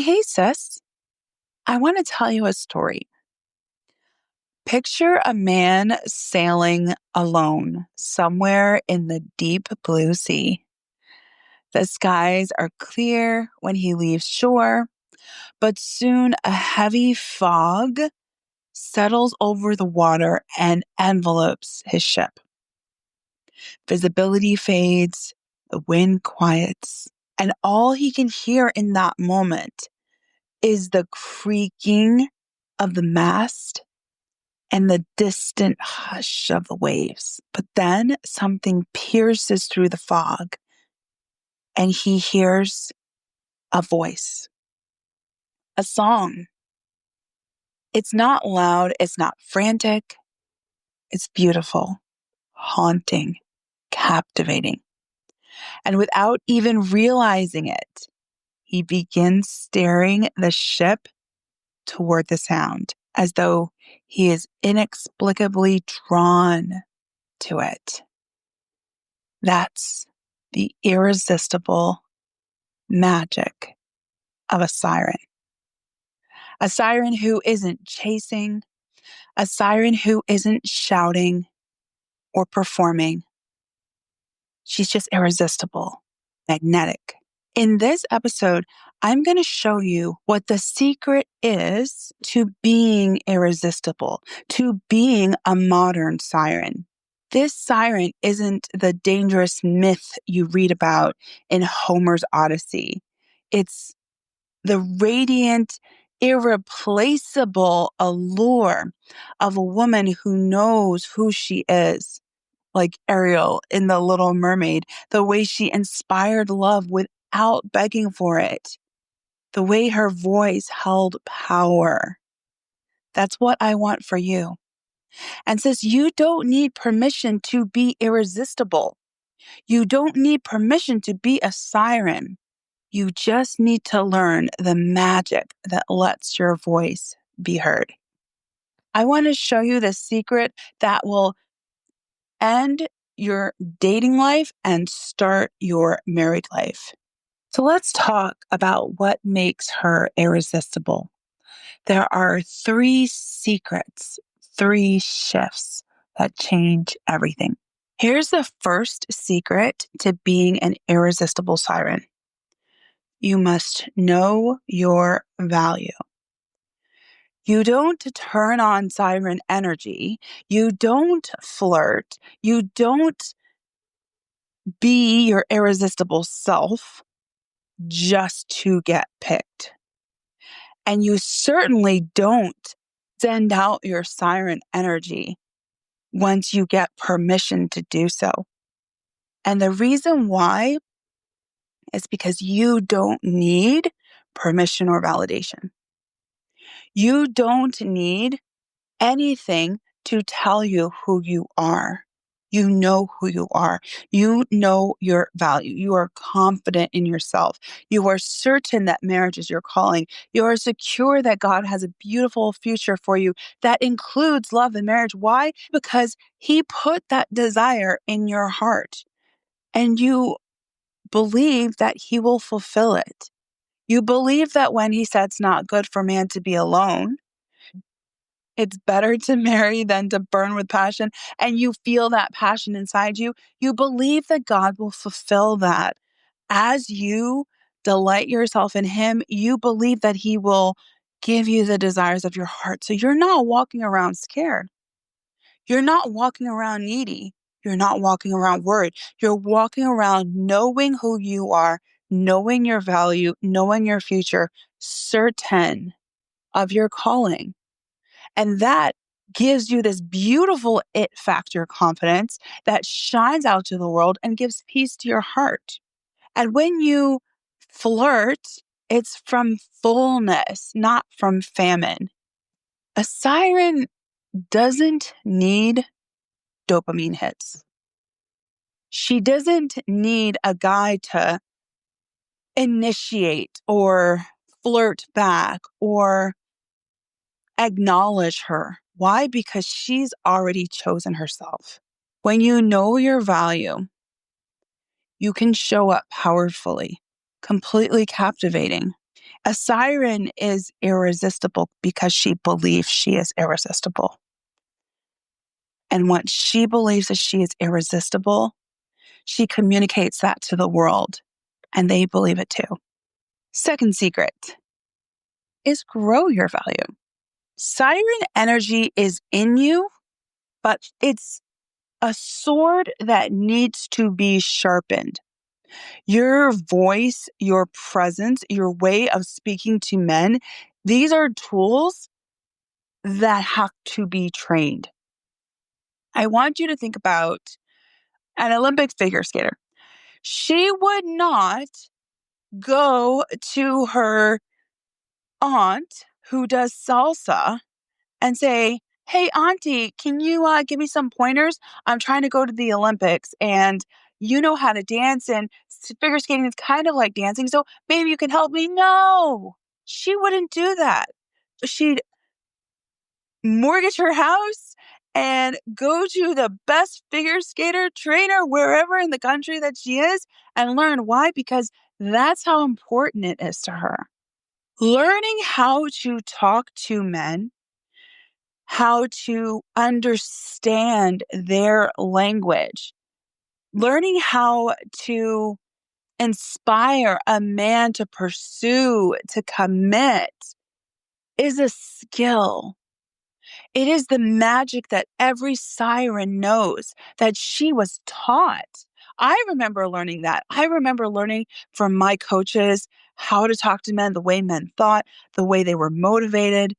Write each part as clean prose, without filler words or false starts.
Hey, sis. I want to tell you a story. Picture a man sailing alone somewhere in the deep blue sea. The skies are clear when he leaves shore, but soon a heavy fog settles over the water and envelopes his ship. Visibility fades, the wind quiets, and all he can hear in that moment is the creaking of the mast and the distant hush of the waves. But then something pierces through the fog, and he hears a voice, a song. It's not loud, it's not frantic, it's beautiful, haunting, captivating. And without even realizing it, he begins steering the ship toward the sound as though he is inexplicably drawn to it. That's the irresistible magic of a siren. A siren who isn't chasing, a siren who isn't shouting or performing. She's just irresistible, magnetic. In this episode, I'm going to show you what the secret is to being irresistible, to being a modern siren. This siren isn't the dangerous myth you read about in Homer's Odyssey. It's the radiant, irreplaceable allure of a woman who knows who she is, like Ariel in The Little Mermaid, the way she inspired love without begging for it, the way her voice held power. That's what I want for you. And says you don't need permission to be irresistible. You don't need permission to be a siren. You just need to learn the magic that lets your voice be heard. I want to show you the secret that will end your dating life and start your married life. So let's talk about what makes her irresistible. There are 3 secrets, 3 shifts that change everything. Here's the first secret to being an irresistible siren. You must know your value. You don't turn on siren energy. You don't flirt. You don't be your irresistible self just to get picked. And you certainly don't send out your siren energy once you get permission to do so. And the reason why is because you don't need permission or validation. You don't need anything to tell you who you are. You know who you are. You know your value. You are confident in yourself. You are certain that marriage is your calling. You are secure that God has a beautiful future for you that includes love and marriage. Why? Because He put that desire in your heart and you believe that He will fulfill it. You believe that when He said it's not good for man to be alone, it's better to marry than to burn with passion, and you feel that passion inside you, you believe that God will fulfill that. As you delight yourself in Him, you believe that He will give you the desires of your heart. So you're not walking around scared. You're not walking around needy. You're not walking around worried. You're walking around knowing who you are, knowing your value, knowing your future, certain of your calling. And that gives you this beautiful it factor confidence that shines out to the world and gives peace to your heart. And when you flirt, it's from fullness, not from famine. A siren doesn't need dopamine hits. She doesn't need a guy to initiate or flirt back or acknowledge her. Why? Because she's already chosen herself. When you know your value, you can show up powerfully, completely captivating, A siren is irresistible because she believes she is irresistible. And once she believes that she is irresistible, she communicates that to the world, and they believe it too. Second secret is grow your value. Siren energy is in you, but it's a sword that needs to be sharpened. Your voice, your presence, your way of speaking to men, these are tools that have to be trained. I want you to think about an Olympic figure skater. She would not go to her aunt who does salsa and say, "Hey, auntie, can you give me some pointers? I'm trying to go to the Olympics and you know how to dance, and figure skating is kind of like dancing. So maybe you can help me." No, she wouldn't do that. She'd mortgage her house and go to the best figure skater trainer wherever in the country that she is and learn. Why? Because that's how important it is to her. Learning how to talk to men, how to understand their language, learning how to inspire a man to pursue, to commit is a skill. It is the magic that every siren knows that she was taught. I remember learning that. I remember learning from my coaches how to talk to men, the way men thought, the way they were motivated,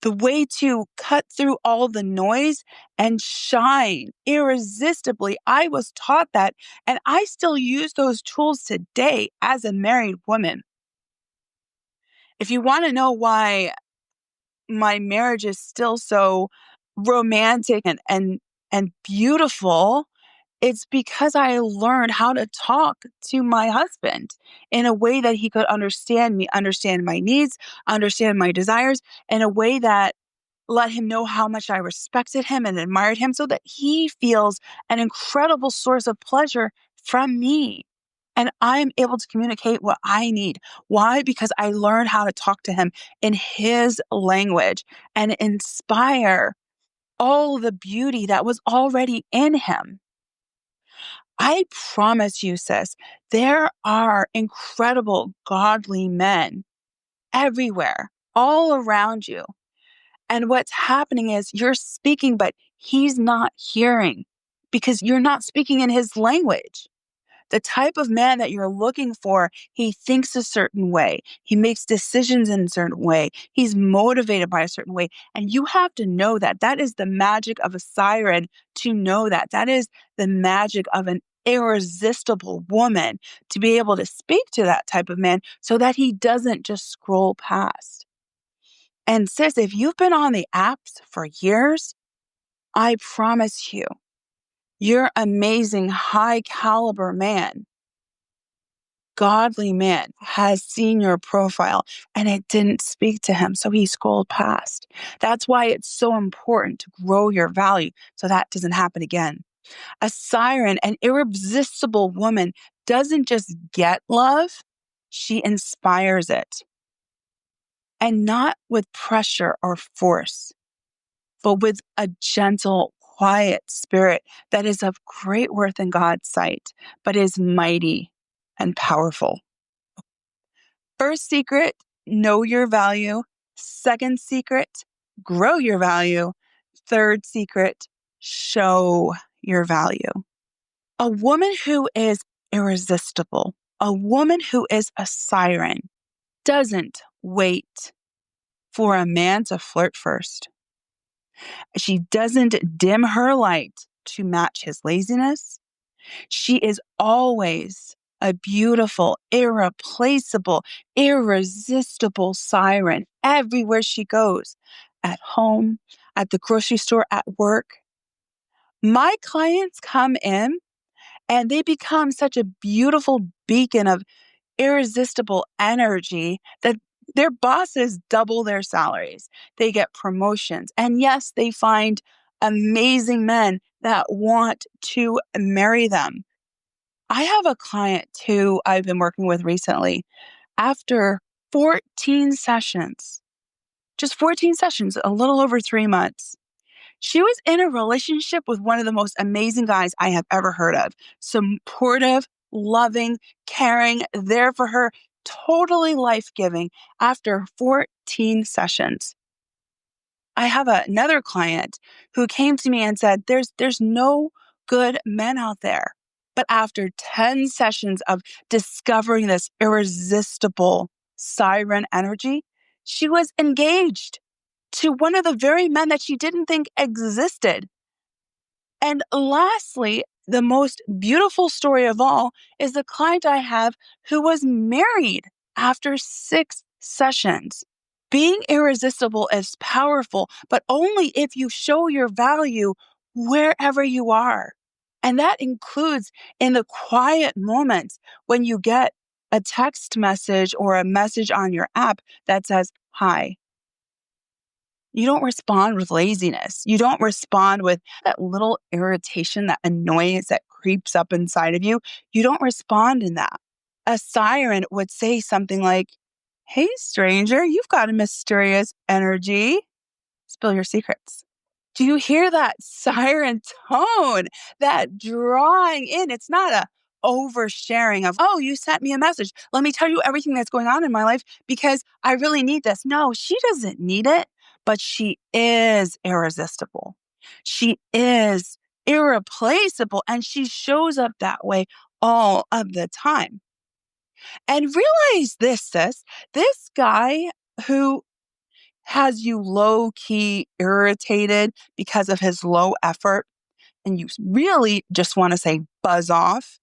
the way to cut through all the noise and shine irresistibly. I was taught that, and I still use those tools today as a married woman. If you want to know why my marriage is still so romantic and beautiful, it's because I learned how to talk to my husband in a way that he could understand me, understand my needs, understand my desires, in a way that let him know how much I respected him and admired him, so that he feels an incredible source of pleasure from me. And I'm able to communicate what I need. Why? Because I learned how to talk to him in his language and inspire all the beauty that was already in him. I promise you, sis, there are incredible godly men everywhere, all around you. And what's happening is you're speaking, but he's not hearing because you're not speaking in his language. The type of man that you're looking for, he thinks a certain way. He makes decisions in a certain way. He's motivated by a certain way. And you have to know that. That is the magic of a siren, to know that. That is the magic of an irresistible woman, to be able to speak to that type of man so that he doesn't just scroll past. And sis, if you've been on the apps for years, I promise you, your amazing, high caliber man, godly man, has seen your profile and it didn't speak to him. So he scrolled past. That's why it's so important to grow your value so that doesn't happen again. A siren, an irresistible woman, doesn't just get love, she inspires it. And not with pressure or force, but with a gentle, quiet spirit that is of great worth in God's sight, but is mighty and powerful. First secret, know your value. Second secret, grow your value. Third secret, show your value. A woman who is irresistible, a woman who is a siren, doesn't wait for a man to flirt first. She doesn't dim her light to match his laziness. She is always a beautiful, irreplaceable, irresistible siren everywhere she goes, at home, at the grocery store, at work. My clients come in and they become such a beautiful beacon of irresistible energy that their bosses double their salaries. They get promotions. And yes, they find amazing men that want to marry them. I have a client who I've been working with recently. After 14 sessions. Just 14 sessions, a little over 3 months. She was in a relationship with one of the most amazing guys I have ever heard of. Supportive, loving, caring, there for her, totally life-giving after 14 sessions. I have another client who came to me and said, there's no good men out there. But after 10 sessions of discovering this irresistible siren energy, she was engaged to one of the very men that she didn't think existed. And lastly, the most beautiful story of all is the client I have who was married after 6 sessions. Being irresistible is powerful, but only if you show your value wherever you are. And that includes in the quiet moments when you get a text message or a message on your app that says, "Hi." You don't respond with laziness. You don't respond with that little irritation, that annoyance that creeps up inside of you. You don't respond in that. A siren would say something like, "Hey, stranger, you've got a mysterious energy. Spill your secrets." Do you hear that siren tone, that drawing in? It's not a oversharing of, "Oh, you sent me a message. Let me tell you everything that's going on in my life because I really need this." No, she doesn't need it, but she is irresistible. She is irreplaceable, and she shows up that way all of the time. And realize this, sis, this guy who has you low key irritated because of his low effort, and you really just want to say, buzz off.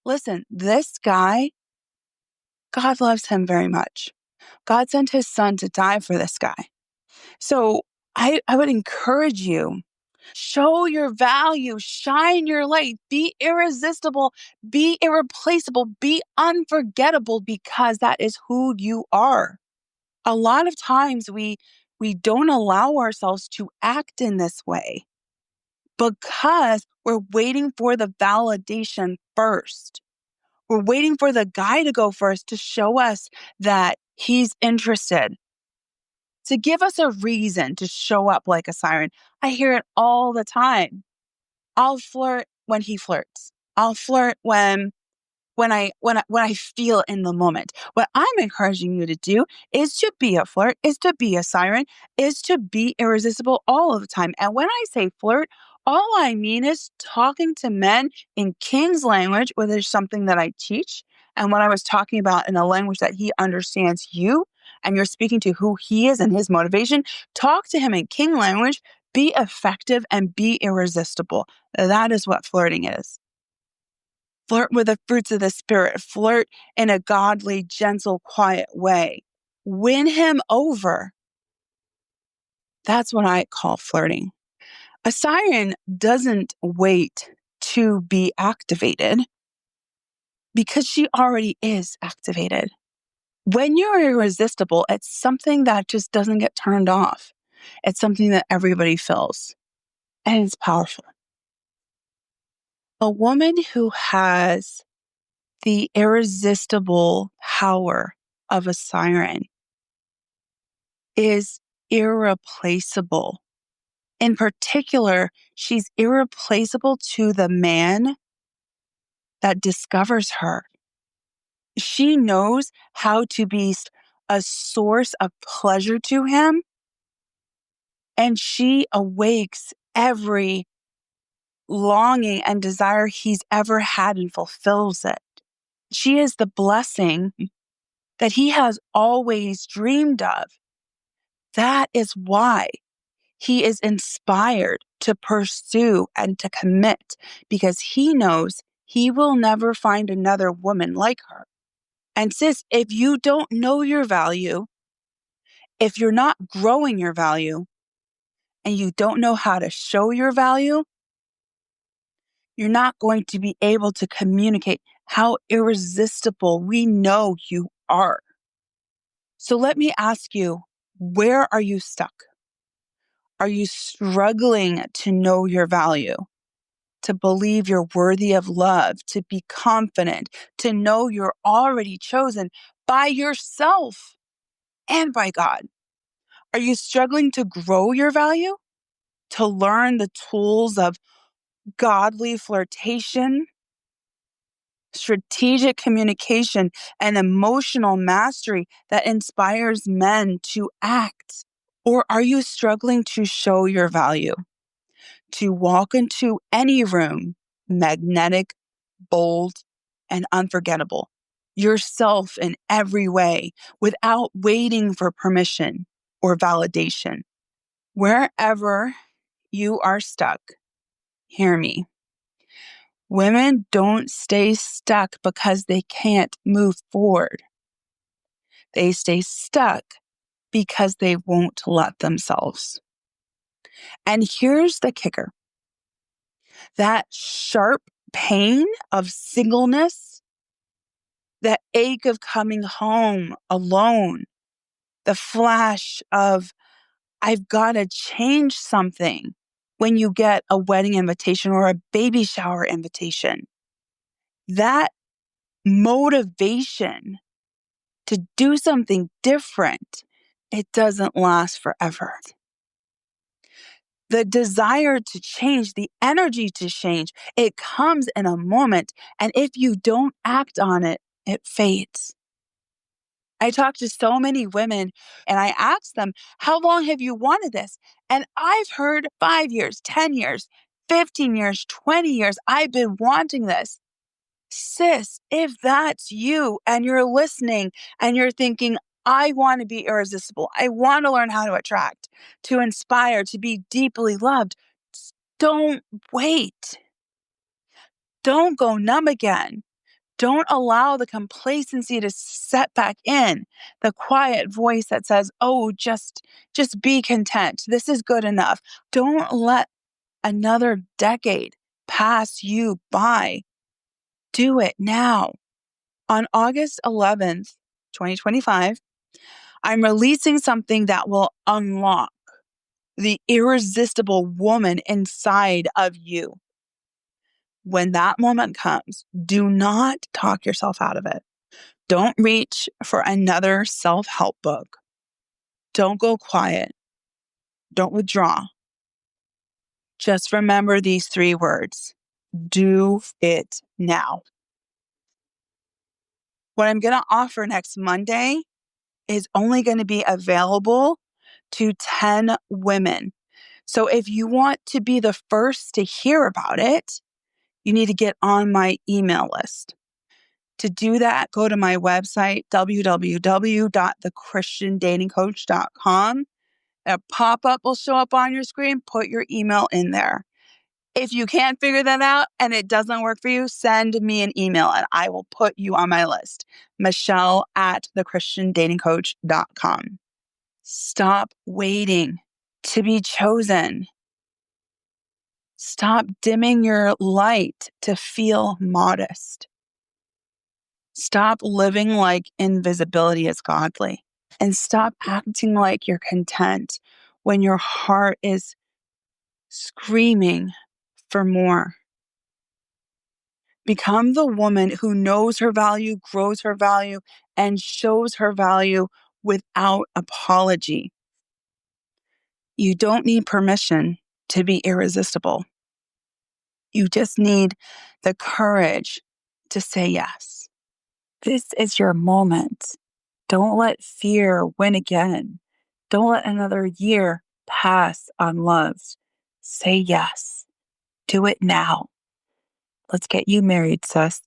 Listen, this guy, God loves him very much. God sent his son to die for this guy. So I would encourage you, show your value, shine your light, be irresistible, be irreplaceable, be unforgettable, because that is who you are. A lot of times we don't allow ourselves to act in this way because we're waiting for the validation first. We're waiting for the guy to go first to show us that he's interested, to give us a reason to show up like a siren. I hear it all the time. I'll flirt when he flirts. I'll flirt when I feel in the moment. What I'm encouraging you to do is to be a flirt, is to be a siren, is to be irresistible all of the time. And when I say flirt, all I mean is talking to men in King's language, where there's something that I teach. And when I was talking about in a language that he understands you, and you're speaking to who he is and his motivation, talk to him in King language, be effective and be irresistible. That is what flirting is. Flirt with the fruits of the Spirit. Flirt in a godly, gentle, quiet way. Win him over. That's what I call flirting. A siren doesn't wait to be activated because she already is activated. When you're irresistible, it's something that just doesn't get turned off. It's something that everybody feels, and it's powerful. A woman who has the irresistible power of a siren is irreplaceable. In particular, she's irreplaceable to the man that discovers her. She knows how to be a source of pleasure to him, and she awakes every longing and desire he's ever had and fulfills it. She is the blessing that he has always dreamed of. That is why he is inspired to pursue and to commit, because he knows he will never find another woman like her. And sis, if you don't know your value, if you're not growing your value, and you don't know how to show your value, you're not going to be able to communicate how irresistible we know you are. So let me ask you, where are you stuck? Are you struggling to know your value, to believe you're worthy of love, to be confident, to know you're already chosen, by yourself and by God? Are you struggling to grow your value? To learn the tools of godly flirtation, strategic communication, and emotional mastery that inspires men to act? Or are you struggling to show your value, to walk into any room magnetic, bold, and unforgettable, yourself in every way without waiting for permission or validation? Wherever you are stuck, hear me. Women don't stay stuck because they can't move forward. They stay stuck because they won't let themselves. And here's the kicker. That sharp pain of singleness, that ache of coming home alone, the flash of, I've got to change something when you get a wedding invitation or a baby shower invitation. That motivation to do something different, it doesn't last forever. The desire to change, the energy to change, it comes in a moment. And if you don't act on it, it fades. I talk to so many women and I ask them, how long have you wanted this? And I've heard 5 years, 10 years, 15 years, 20 years. I've been wanting this. Sis, if that's you and you're listening and you're thinking, I want to be irresistible, I want to learn how to attract, to inspire, to be deeply loved, don't wait. Don't go numb again. Don't allow the complacency to set back in, the quiet voice that says, oh, just be content. This is good enough. Don't let another decade pass you by. Do it now. On August 11th, 2025, I'm releasing something that will unlock the irresistible woman inside of you. When that moment comes, do not talk yourself out of it. Don't reach for another self-help book. Don't go quiet. Don't withdraw. Just remember these 3 words. Do it now. What I'm going to offer next Monday is only going to be available to 10 women. So if you want to be the first to hear about it, you need to get on my email list. To do that, go to my website, www.thechristiandatingcoach.com. A pop-up will show up on your screen. Put your email in there. If you can't figure that out and it doesn't work for you, send me an email and I will put you on my list. Michelle@thechristiandatingcoach.com. Stop waiting to be chosen. Stop dimming your light to feel modest. Stop living like invisibility is godly. And stop acting like you're content when your heart is screaming for more. Become the woman who knows her value, grows her value, and shows her value without apology. You don't need permission to be irresistible. You just need the courage to say yes. This is your moment. Don't let fear win again. Don't let another year pass unloved. Say yes. Do it now. Let's get you married, sis.